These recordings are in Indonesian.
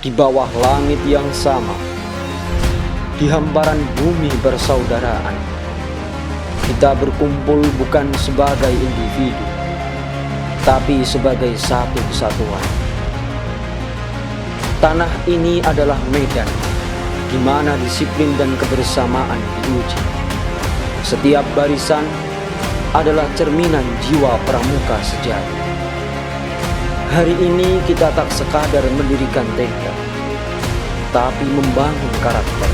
di bawah langit yang sama, di hamparan bumi persaudaraan. Kita berkumpul bukan sebagai individu, tapi sebagai satu kesatuan. Tanah ini adalah medan di mana disiplin dan kebersamaan diuji. Setiap barisan adalah cerminan jiwa pramuka sejati. Hari ini kita tak sekadar mendirikan tenda, tapi membangun karakter.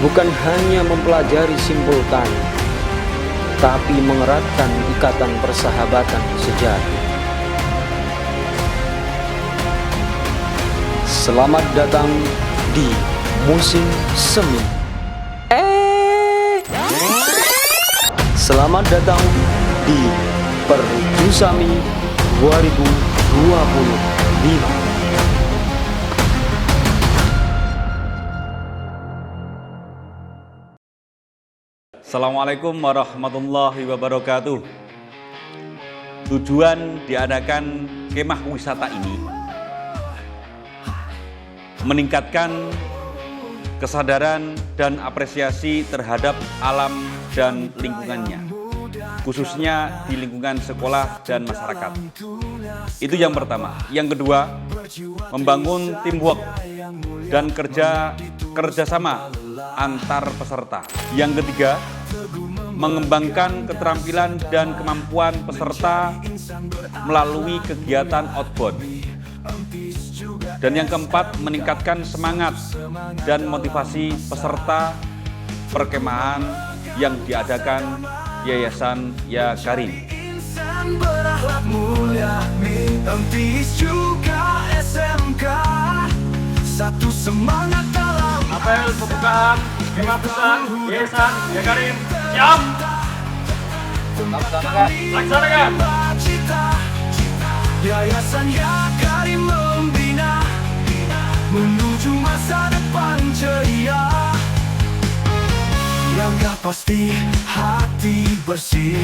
Bukan hanya mempelajari simpul tani, tapi mengeratkan ikatan persahabatan sejati. Selamat datang di musim semi. Selamat datang di Perhujusami 2025. Assalamualaikum warahmatullahi wabarakatuh. Tujuan diadakan kemah wisata ini meningkatkan kesadaran dan apresiasi terhadap alam dan lingkungannya, khususnya di lingkungan sekolah dan masyarakat. Itu yang pertama. Yang kedua, membangun teamwork dan kerjasama antar peserta. Yang ketiga, mengembangkan keterampilan dan kemampuan peserta melalui kegiatan outbound. Dan yang keempat, meningkatkan semangat dan motivasi peserta perkemahan yang diadakan Yayasan Ya Karim. Insan berakhlak mulia, Mintis juga SMK, satu semangat dalam apel pembukaan kemah besar Yayasan Ya Karim. Siap. Laksanakan. Yayasan Ya Karim membina menuju masa depan ceria. Langkah pasti, hati bersih,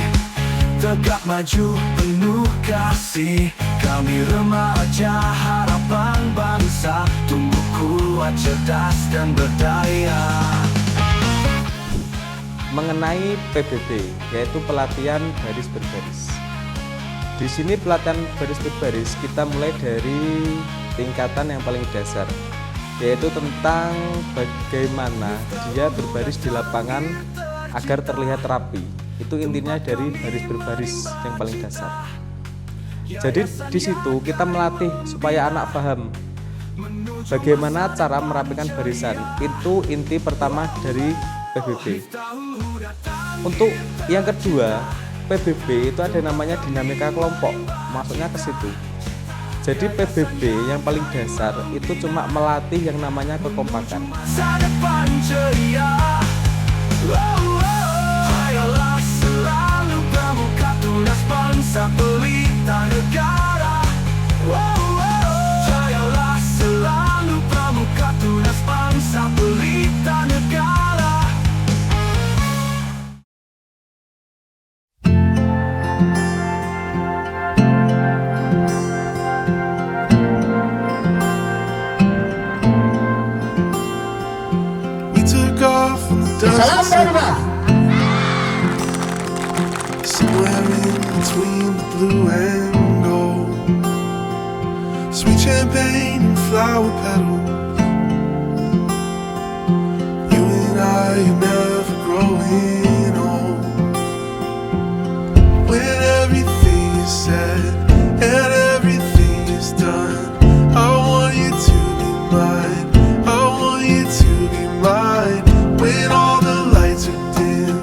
tegak maju penuh kasih. Kami remaja harapan bangsa, tumbuh kuat, cerdas dan berdaya. Mengenai PBB, yaitu pelatihan baris berbaris. Di sini pelatihan baris berbaris kita mulai dari tingkatan yang paling dasar, yaitu tentang bagaimana dia berbaris di lapangan agar terlihat rapi. Itu intinya dari baris berbaris yang paling dasar. Jadi di situ kita melatih supaya anak paham bagaimana cara merapikan barisan. Itu inti pertama dari PBB. Untuk yang kedua, PBB itu ada namanya dinamika kelompok, maksudnya ke situ. Jadi PBB yang paling dasar itu cuma melatih yang namanya kekompakan. Masa depan ceria. Ayolah selalu pramuka, tunas bangsa, pelita negara. Ayolah selalu pramuka, tunas bangsa, pelita negara. Salam Pramuka. Somewhere in between the blue and gold, sweet champagne and flower petals. You and I are never growing old. When everything is said and everything is done, I want you to be mine. I want you to be mine. When all the lights are dim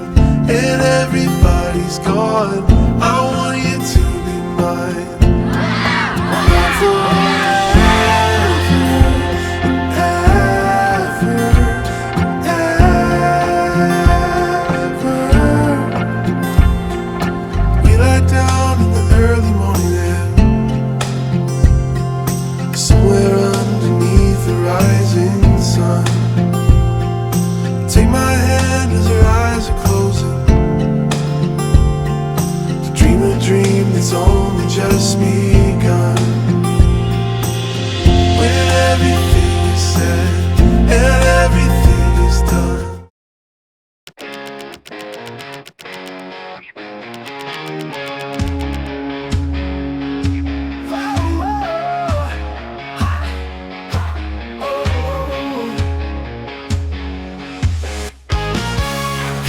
and everybody's gone, I want you to be mine. Forever and ever and ever. We lie down in the early morning air, everything is said and everything is done.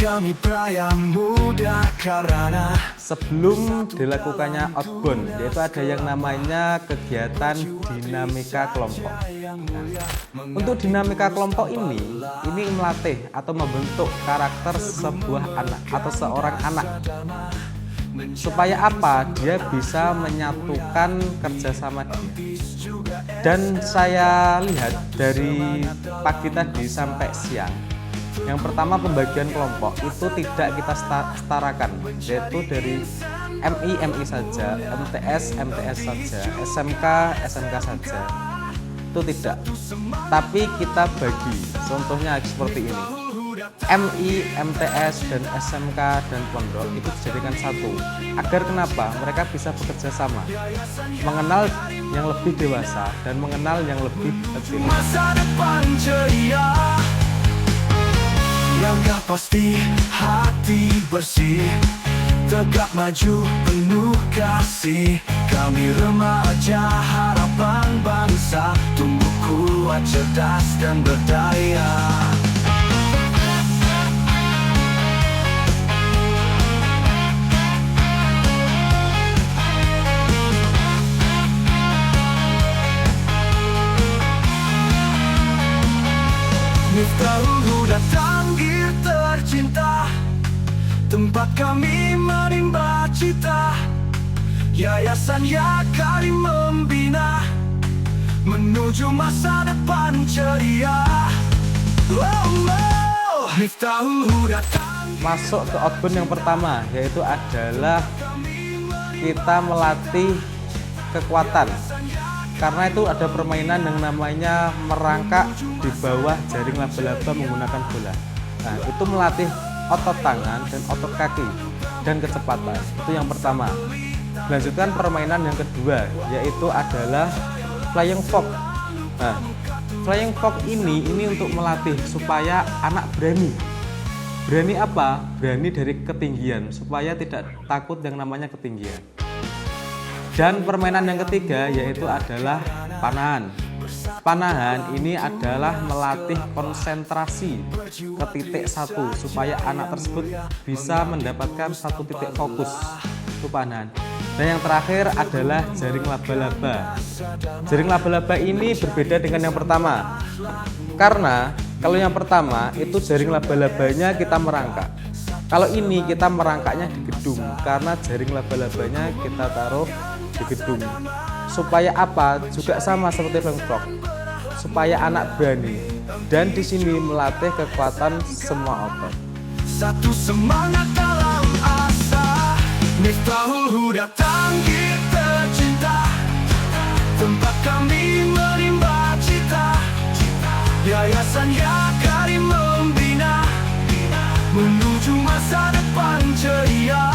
Kami pria muda karena Sebelum dilakukannya outbound, yaitu ada yang namanya kegiatan dinamika kelompok. Nah, untuk dinamika kelompok ini melatih atau membentuk karakter sebuah anak atau seorang anak. Supaya apa? Dia bisa menyatukan kerjasama dia. Dan saya lihat dari pagi tadi sampai siang, yang pertama pembagian kelompok itu tidak kita setarakan, yaitu dari MI saja, MTS saja, SMK saja. Itu tidak. Tapi kita bagi. Contohnya seperti ini. MI, MTS, dan SMK dan pondok itu dijadikan satu. Agar kenapa? Mereka bisa bekerja sama, mengenal yang lebih dewasa dan mengenal yang lebih kecil. masa depan ceria, langkah pasti, hati bersih, tegak maju penuh kasih. Kami remaja harapan bangsa, tumbuh kuat, cerdas dan berdaya. Miftahul Huda Tanggir tercinta, tempat kami menimba cita. Yayasan Yakarim membina menuju masa depan ceria. Miftahul Huda Tanggir. Masuk ke outbound yang pertama, yaitu adalah kita melatih kekuatan. Karena itu ada permainan yang namanya merangkak di bawah jaring laba-laba menggunakan bola. Nah, itu melatih otot tangan dan otot kaki dan kecepatan. Itu yang pertama. Lanjutkan permainan yang kedua, yaitu adalah flying fox. Nah, flying fox ini untuk melatih supaya anak berani. Berani apa? Berani dari ketinggian, supaya tidak takut yang namanya ketinggian. Dan permainan yang ketiga yaitu adalah panahan. Panahan ini adalah melatih konsentrasi ke titik satu supaya anak tersebut bisa mendapatkan satu titik fokus. Itu panahan. Dan yang terakhir adalah jaring laba-laba. Jaring laba-laba ini berbeda dengan yang pertama. Karena kalau yang pertama itu jaring laba-labanya kita merangkak. Kalau ini kita merangkaknya di gedung, karena jaring laba-labanya kita taruh di gedung. Supaya apa? Juga sama seperti flying fox. Supaya anak berani. Dan di sini melatih kekuatan semua otot. Satu semangat dalam asa, Miftahul Huda Tanggir tercinta, tempat kami menimba cita. Yayasan Yakarim membina menuju masa depan ceria.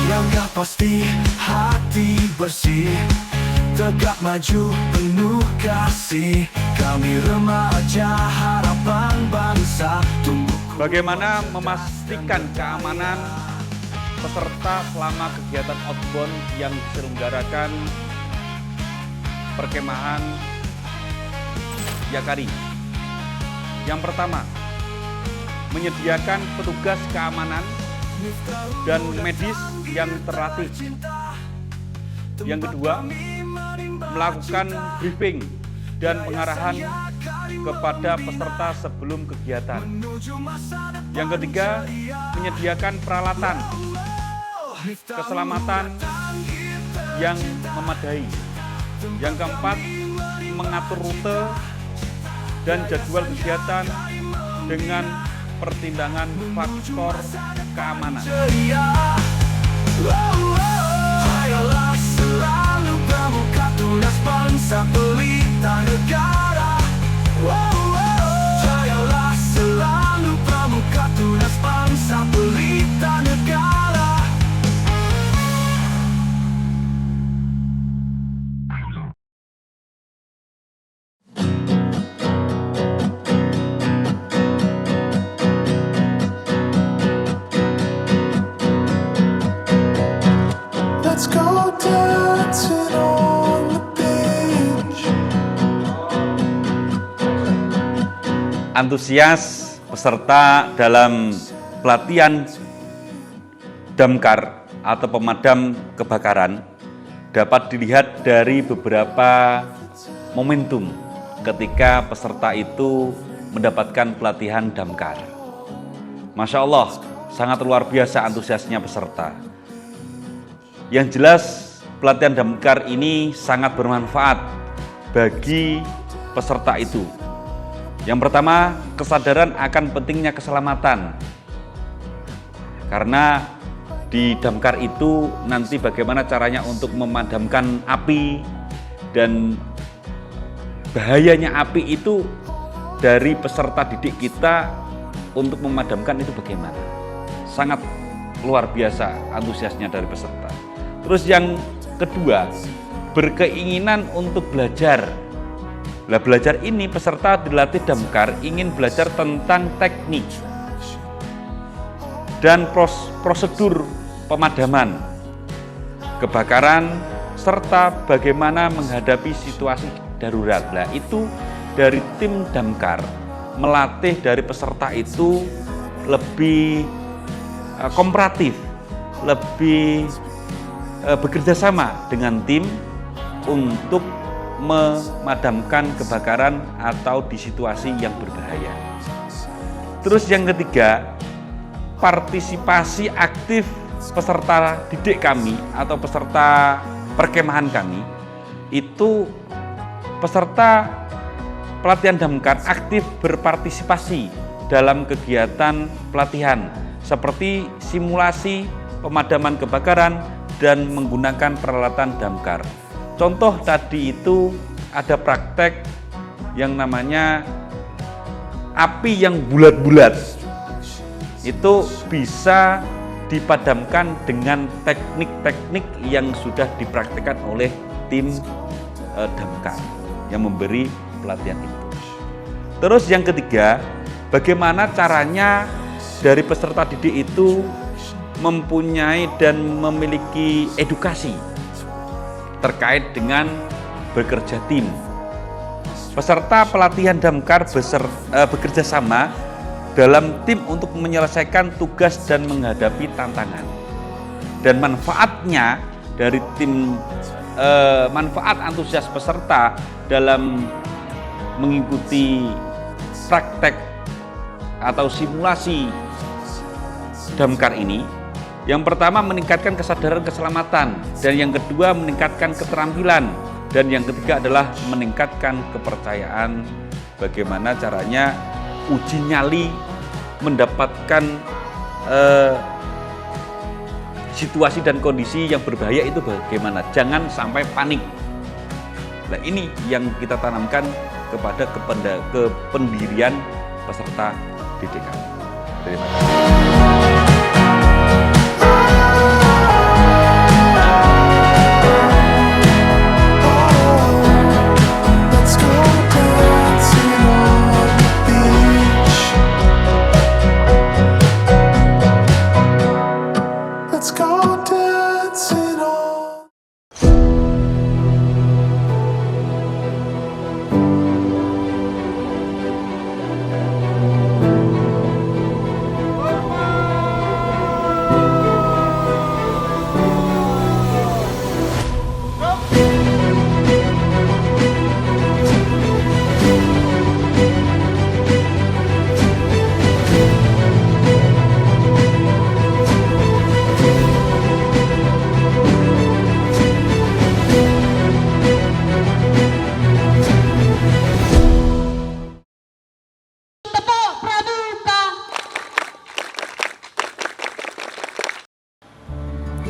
Langkah pasti, hati bersih, tegak maju penuh kasih. Kami remaja harapan bangsa, tumbuh. Bagaimana memastikan keamanan peserta selama kegiatan outbound yang diselenggarakan perkemahan Yakarim? Yang pertama, menyediakan petugas keamanan dan medis yang terlatih. Yang kedua, melakukan briefing dan pengarahan kepada peserta sebelum kegiatan. Yang ketiga, menyediakan peralatan keselamatan yang memadai. Yang keempat, mengatur rute dan jadwal kegiatan dengan pertimbangan faktor keamanan. Ayolah selalu pramuka tunas bangsa pelita negara. Ayolah selalu pramuka tunas bangsa pelita negara. antusias peserta dalam pelatihan damkar atau pemadam kebakaran dapat dilihat dari beberapa momentum ketika peserta itu mendapatkan pelatihan damkar. Masya Allah, sangat luar biasa antusiasnya peserta. Yang jelas pelatihan damkar ini sangat bermanfaat bagi peserta itu. Yang pertama, kesadaran akan pentingnya keselamatan. Karena di damkar itu nanti bagaimana caranya untuk memadamkan api, dan bahayanya api itu dari peserta didik kita untuk memadamkan itu bagaimana. Sangat luar biasa antusiasnya dari peserta. Terus yang kedua, berkeinginan untuk belajar. Nah, belajar ini peserta dilatih damkar ingin belajar tentang teknik dan prosedur pemadaman kebakaran serta bagaimana menghadapi situasi darurat. Nah, itu dari tim damkar melatih dari peserta itu lebih kooperatif, lebih bekerja sama dengan tim untuk memadamkan kebakaran atau di situasi yang berbahaya. Terus yang ketiga, partisipasi aktif peserta didik kami atau peserta perkemahan kami, itu peserta pelatihan damkar aktif berpartisipasi dalam kegiatan pelatihan seperti simulasi pemadaman kebakaran dan menggunakan peralatan damkar. Contoh tadi itu ada praktek yang namanya api yang bulat-bulat. Itu bisa dipadamkan dengan teknik-teknik yang sudah dipraktikkan oleh tim damkar yang memberi pelatihan itu. Terus yang ketiga, bagaimana caranya dari peserta didik itu mempunyai dan memiliki edukasi terkait dengan bekerja tim. Peserta pelatihan damkar bekerja sama dalam tim untuk menyelesaikan tugas dan menghadapi tantangan. Dan manfaatnya dari tim, manfaat antusias peserta dalam mengikuti praktek atau simulasi damkar ini, yang pertama meningkatkan kesadaran keselamatan, dan yang kedua meningkatkan keterampilan, dan yang ketiga adalah meningkatkan kepercayaan bagaimana caranya uji nyali mendapatkan situasi dan kondisi yang berbahaya itu bagaimana, jangan sampai panik. Nah, ini yang kita tanamkan kepada kependirian peserta didik kami. Terima kasih.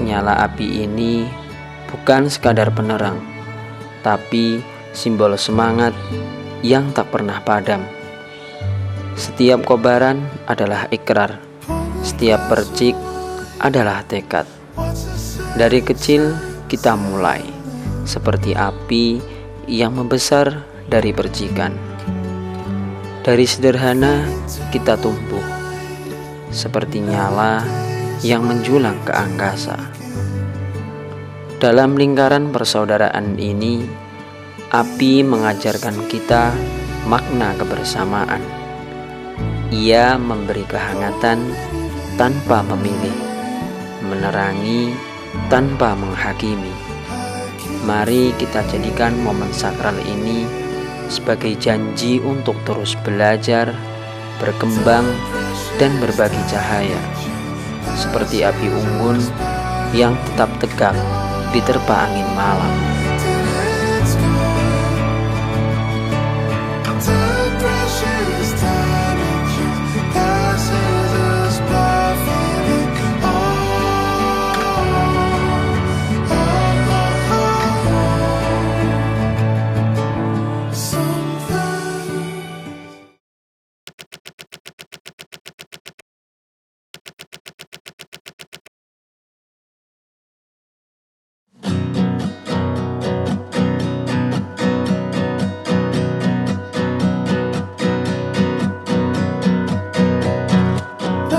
Nyala api ini bukan sekadar penerang, tapi simbol semangat yang tak pernah padam. Setiap kobaran adalah ikrar, setiap percik adalah tekad. Dari kecil kita mulai, seperti api yang membesar dari percikan. Dari sederhana kita tumbuh, seperti nyala yang menjulang ke angkasa. Dalam lingkaran persaudaraan ini, api mengajarkan kita makna kebersamaan, Ia memberi kehangatan tanpa memilih, menerangi tanpa menghakimi. Mari kita jadikan momen sakral ini sebagai janji untuk terus belajar, berkembang, dan berbagi cahaya, seperti api unggun yang tetap tegak diterpa angin malam.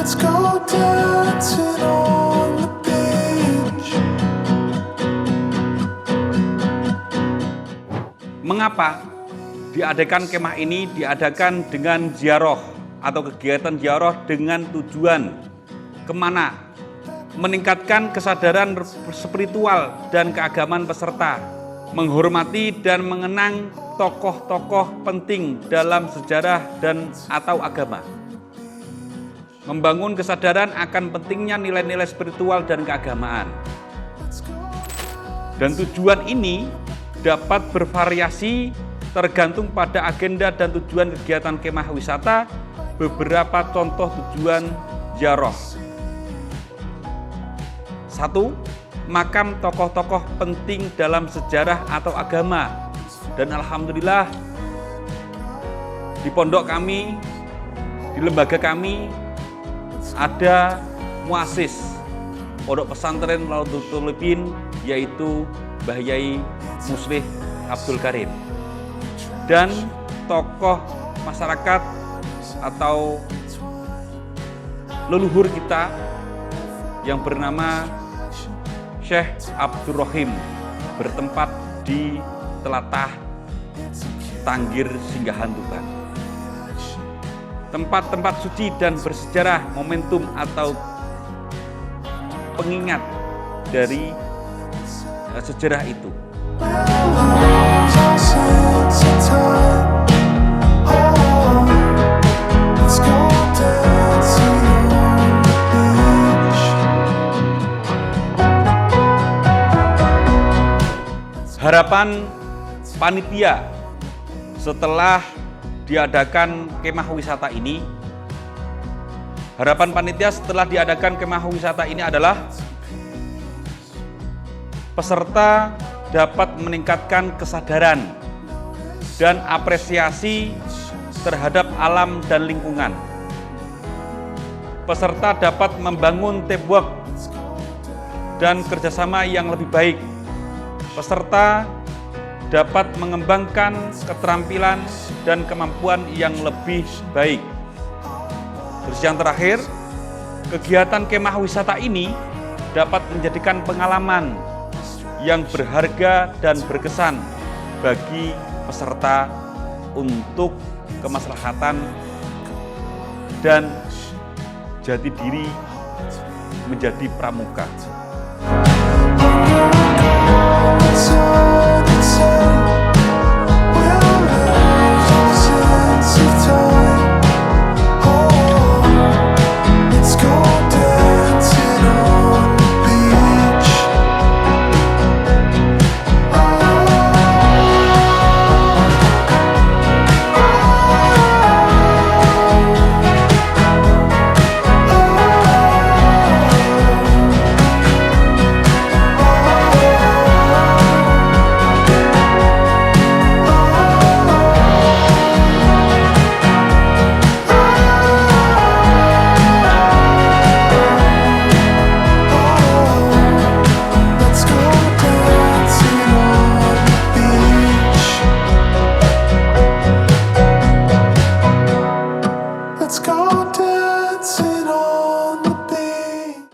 Let's go dancing on the beach. Mengapa diadakan kemah ini diadakan dengan ziarah atau kegiatan ziarah dengan tujuan kemana? Meningkatkan kesadaran spiritual dan keagamaan peserta, menghormati dan mengenang tokoh-tokoh penting dalam sejarah dan atau agama, membangun kesadaran akan pentingnya nilai-nilai spiritual dan keagamaan. Dan tujuan ini dapat bervariasi tergantung pada agenda dan tujuan kegiatan kemah wisata. Beberapa contoh tujuan ziarah. 1. Makam tokoh-tokoh penting dalam sejarah atau agama. Dan alhamdulillah di pondok kami, di lembaga kami ada muasis pondok pesantren Laudatul Thalibin, yaitu Mbah Yai Muslih Abdul Karim, dan tokoh masyarakat atau leluhur kita yang bernama Syekh Abdul Rahim bertempat di Telatah Tanggir Singgahan Tuban. Tempat-tempat suci dan bersejarah, momentum atau pengingat dari sejarah itu. Harapan panitia setelah diadakan kemah wisata ini, harapan panitia setelah diadakan kemah wisata ini adalah peserta dapat meningkatkan kesadaran dan apresiasi terhadap alam dan lingkungan. Peserta dapat membangun teamwork dan kerjasama yang lebih baik. Peserta dapat mengembangkan keterampilan dan kemampuan yang lebih baik. Terus yang terakhir, kegiatan kemah wisata ini dapat menjadikan pengalaman yang berharga dan berkesan bagi peserta untuk kemaslahatan dan jati diri menjadi pramuka. So